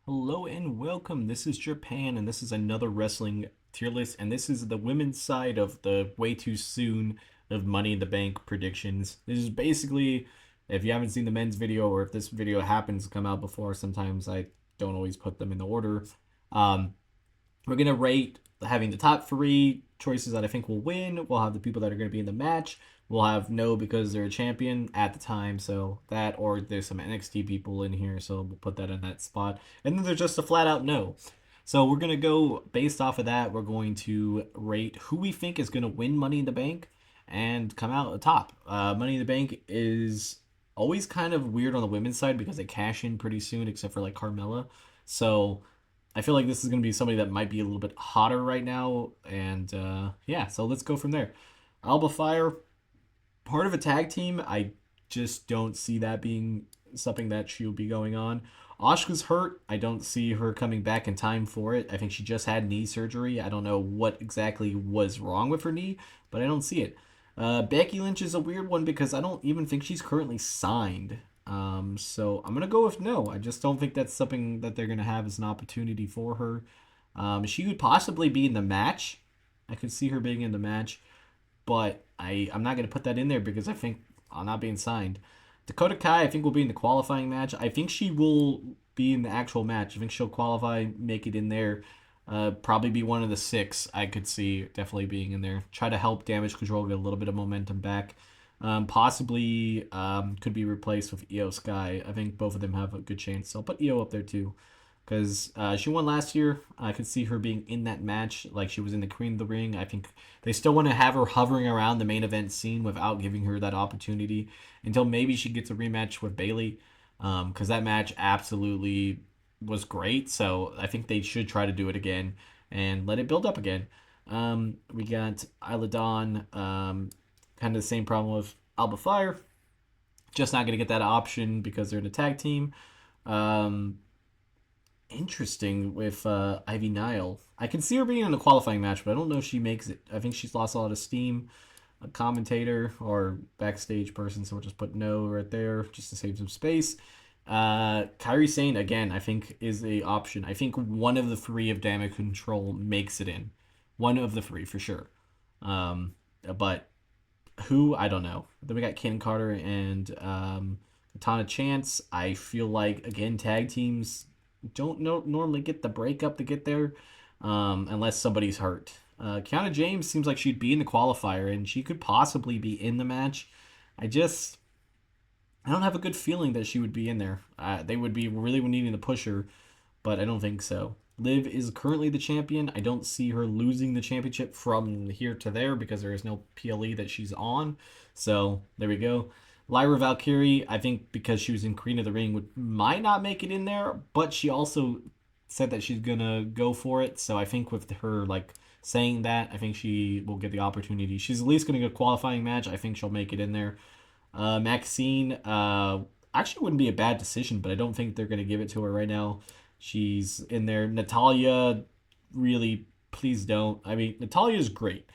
Hello and welcome. This is Japan, and this is another wrestling tier list. And this is the women's side of the way too soon of Money in the Bank predictions. This is basically, if you haven't seen the men's video, or if this video happens to come out before, sometimes I don't always put them in the order. Um, we're gonna rate having the top three choices that I think will win. We'll have the people that are gonna be in the match. We'll have no because they're a champion at the time, so that, or there's some NXT people in here, so we'll put that in that spot. And then there's just a flat out no. So we're gonna go based off of that. We're going to rate who we think is gonna win Money in the Bank and come out top. Money in the Bank is always kind of weird on the women's side because they cash in pretty soon, except for like Carmella. So I feel like this is going to be somebody that might be a little bit hotter right now. And yeah, so let's go from there. Alba Fire, part of a tag team. I just don't see that being something that she'll be going on. Asuka's hurt. I don't see her coming back in time for it. I think she just had knee surgery. I don't know what exactly was wrong with her knee, but I don't see it. Becky Lynch is a weird one because I don't even think she's currently signed. So I'm gonna go with no. I just don't think that's something that they're gonna have as an opportunity for her. She could possibly be in the match. I could see her being in the match, but I'm not gonna put that in there because I think I'm not being signed. Dakota Kai, I think, will be in the qualifying match. I think she will be in the actual match. I think she'll qualify, make it in there. Probably be one of the six. I could see definitely being in there. Try to help Damage Control get a little bit of momentum back. Possibly could be replaced with Io Sky. I think both of them have a good chance. So I'll put Io up there too because she won last year. I could see her being in that match like she was in the Queen of the Ring. I think they still want to have her hovering around the main event scene without giving her that opportunity until maybe she gets a rematch with Bailey, because that match absolutely was great. So I think they should try to do it again and let it build up again. We got Isla Dawn, kind of the same problem with Alba Fire. Just not going to get that option because they're in a tag team. Um, Interesting with Ivy Nile. I can see her being in a qualifying match, but I don't know if she makes it. I think she's lost a lot of steam. A commentator or backstage person, so we'll just put no right there just to save some space. Kyrie Sane again, I think is a option. I think one of the three of Damage Control makes it in. One of the three for sure. But who I don't know. Then we got Ken Carter and Katana Chance. I feel like again tag teams don't normally get the breakup to get there, unless somebody's hurt. Kiana James seems like she'd be in the qualifier and she could possibly be in the match. I just I don't have a good feeling that she would be in there. They would be really needing to push her, but I don't think so. Liv is currently the champion. I don't see her losing the championship from here to there because there is no PLE that she's on. So there we go. Lyra Valkyrie, I think because she was in Queen of the Ring, might not make it in there, but she also said that she's gonna go for it. So I think with her like saying that, I think she will get the opportunity. She's at least gonna get a qualifying match. I think she'll make it in there. Maxine, actually wouldn't be a bad decision, but I don't think they're going to give it to her right now. She's in there. Natalia, really, please don't. I mean, Natalia's great.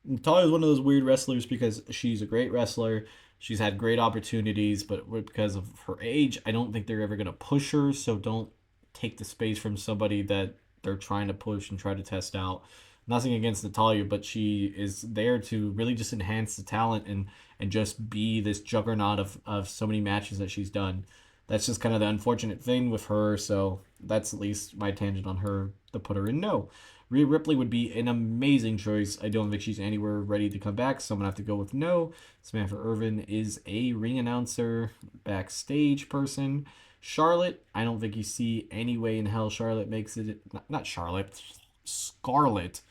Natalia's one of those weird wrestlers because she's a great wrestler. She's had great opportunities, but because of her age, I don't think they're ever going to push her. So don't take the space from somebody that they're trying to push and try to test out. Nothing against Natalia, but she is there to really just enhance the talent and just be this juggernaut of so many matches that she's done. That's just kind of the unfortunate thing with her. So that's at least my tangent on her to put her in no. Rhea Ripley would be an amazing choice. I don't think she's anywhere ready to come back, so I'm gonna have to go with no. Samantha Irvin is a ring announcer, backstage person. Charlotte, I don't think you see any way in hell Charlotte makes it. Not Charlotte, Scarlett.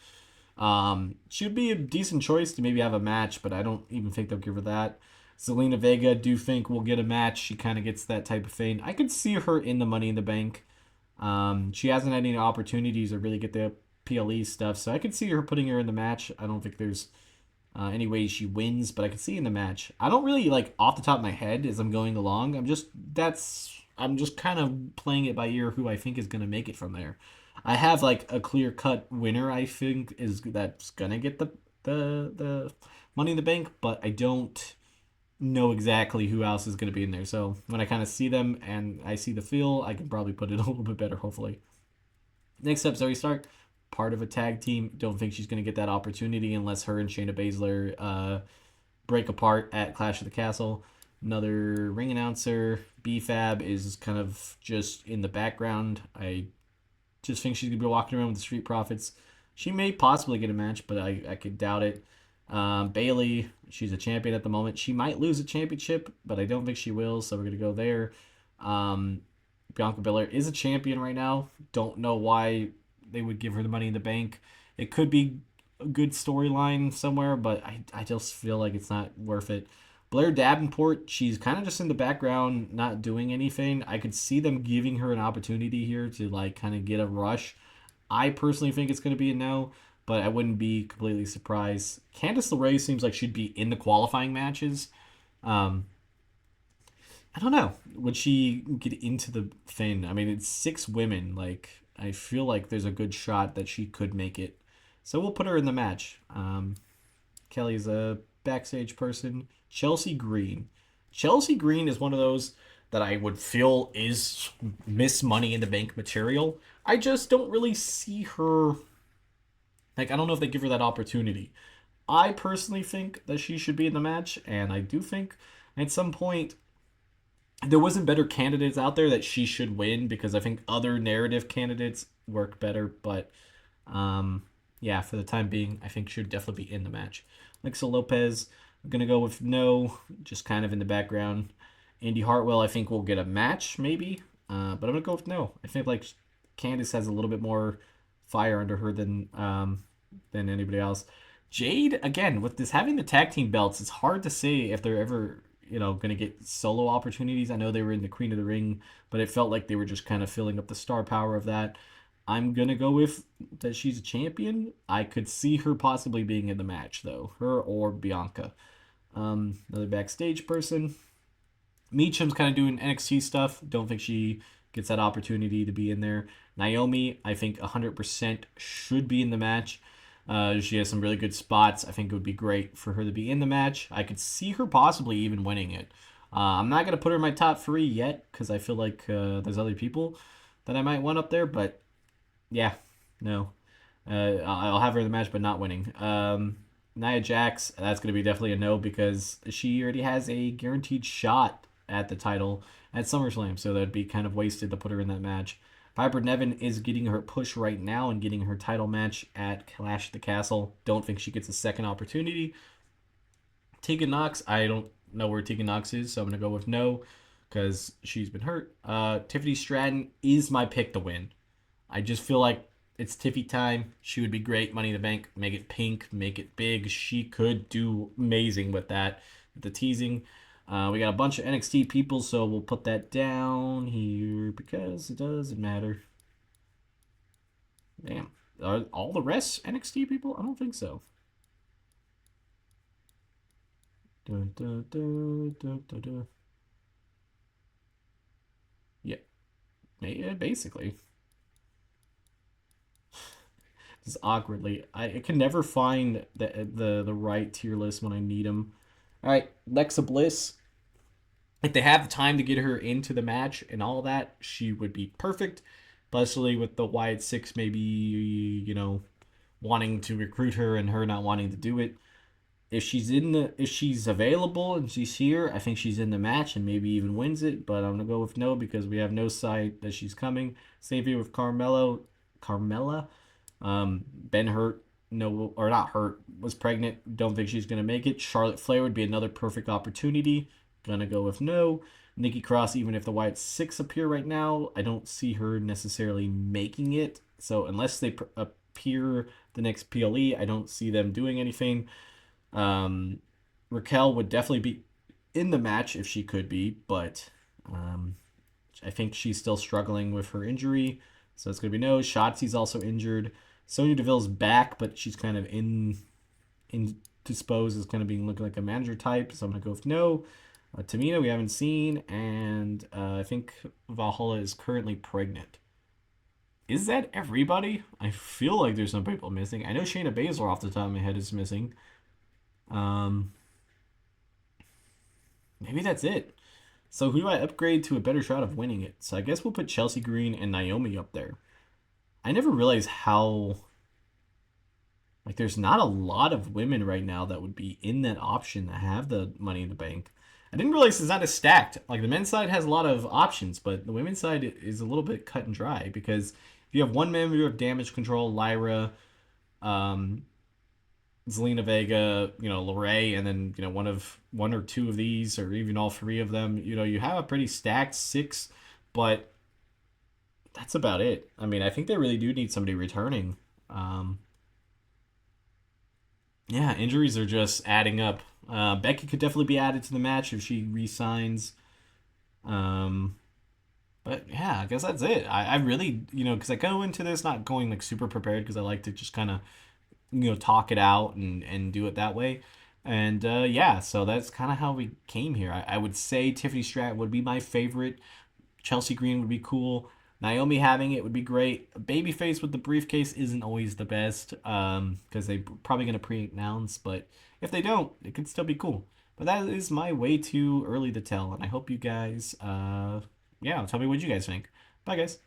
She would be a decent choice to maybe have a match, but I don't even think they'll give her that. Zelina Vega, do think will get a match. She kind of gets that type of thing. I could see her in the Money in the Bank. She hasn't had any opportunities to really get the PLE stuff, so I could see her putting her in the match. I don't think there's any way she wins, but I could see in the match. I don't really like off the top of my head as I'm going along. I'm just kind of playing it by ear who I think is gonna make it from there. I have like a clear cut winner. I think is that's gonna get the Money in the Bank, but I don't. know exactly who else is going to be in there. So when I kind of see them and I see the feel, I can probably put it a little bit better, hopefully. Next up, Zoe Stark, part of a tag team. Don't think she's going to get that opportunity unless her and Shayna Baszler break apart at Clash of the Castle. Another ring announcer, BFAB, is kind of just in the background. I just think she's gonna be walking around with the Street Profits. She may possibly get a match, but I could doubt it. Bailey, she's a champion at the moment. She might lose a championship, but I don't think she will. So we're gonna go there. Um, Bianca Belair is a champion right now. Don't know why they would give her the Money in the Bank. It could be a good storyline somewhere, but I just feel like it's not worth it. Blair Davenport, she's kind of just in the background, not doing anything. I could see them giving her an opportunity here to like kind of get a rush. I personally think it's going to be a no, but I wouldn't be completely surprised. Candice LeRae seems like she'd be in the qualifying matches. Um, I don't know. Would she get into the thing? I mean, it's six women. Like, I feel like there's a good shot that she could make it. So we'll put her in the match. Kelly's a backstage person. Chelsea Green. Chelsea Green is one of those that I would feel is Miss Money in the Bank material. I just don't really see her. Like, I don't know if they give her that opportunity. I personally think that she should be in the match, and I do think at some point there wasn't better candidates out there that she should win because I think other narrative candidates work better. But um, yeah, for the time being, I think should definitely be in the match. Alexa Lopez, I'm gonna go with no, just kind of in the background. Andy Hartwell, I think will get a match maybe, but I'm gonna go with no. I think like Candice has a little bit more fire under her than anybody else. Jade, again, with this having the tag team belts, it's hard to say if they're ever going to get solo opportunities. I know they were in the Queen of the Ring, but it felt like they were just kind of filling up the star power of that. I'm gonna go with that she's a champion. I could see her possibly being in the match though, her or Bianca. Another backstage person. Meacham's kind of doing NXT stuff. Don't think she gets that opportunity to be in there. Naomi, I think 100% should be in the match. She has some really good spots. I think it would be great for her to be in the match. I could see her possibly even winning it. I'm not going to put her in my top three yet because I feel like there's other people that I might want up there. But yeah, no. I'll have her in the match, but not winning. Nia Jax, that's going to be definitely a no because she already has a guaranteed shot at the title at SummerSlam, so that'd be kind of wasted to put her in that match. Piper Nevin is getting her push right now and getting her title match at Clash at the Castle. Don't think she gets a second opportunity. Tegan Knox, I don't know where Tegan Knox is, so I'm going to go with no because she's been hurt. Tiffany Stratton is my pick to win. I just feel like it's Tiffy time. She would be great. Money in the Bank. Make it pink. Make it big. She could do amazing with that. With the teasing. We got a bunch of NXT people, so we'll put that down here because it doesn't matter. Damn. Are all the rest NXT people? I don't think so. Dun, dun, dun, dun, dun, dun. Yeah, basically. Just awkwardly. I can never find the right tier list when I need them. All right, Lexa Bliss. If they have the time to get her into the match and all that, she would be perfect. Especially with the Wyatt Six, maybe wanting to recruit her and her not wanting to do it. If she's available and she's here, I think she's in the match and maybe even wins it. But I'm gonna go with no because we have no sight that she's coming. Same thing with Carmella. Ben Hurt, no, or not hurt, was pregnant. Don't think she's gonna make it. Charlotte Flair would be another perfect opportunity. Gonna go with no. Nikki Cross, even if the White Six appear right now, I don't see her necessarily making it. So unless they appear the next PLE, I don't see them doing anything. Um, Raquel would definitely be in the match if she could be, but I think she's still struggling with her injury. So it's going to be no. Shotzi's also injured. Sonya Deville's back, but she's kind of indisposed as kind of being looking like a manager type. So I'm going to go with no. Tamina, we haven't seen. And I think Valhalla is currently pregnant. Is that everybody? I feel like there's some people missing. I know Shayna Baszler off the top of my head is missing. Um, maybe that's it. So who do I upgrade to a better shot of winning it? So I guess we'll put Chelsea Green and Naomi up there. I never realized how like there's not a lot of women right now that would be in that option that have the money in the bank. I didn't realize it's not as stacked. Like the men's side has a lot of options, but the women's side is a little bit cut and dry because if you have one member of damage control, Lyra, um, Zelina Vega, Lorray, and then one or two of these, or even all three of them, you have a pretty stacked six, but that's about it. I mean, I think they really do need somebody returning. Um, yeah, injuries are just adding up. Becky could definitely be added to the match if she resigns. Um, but yeah, I guess that's it. I really, because I go into this not going like super prepared because I like to just kind of, talk it out and do it that way. And yeah, so that's kind of how we came here. I would say Tiffany Stratton would be my favorite. Chelsea Green would be cool. Naomi having it would be great. Babyface with the briefcase isn't always the best because they're probably going to pre-announce, but if they don't, it could still be cool. But that is my way too early to tell, and I hope you guys, yeah, tell me what you guys think. Bye, guys.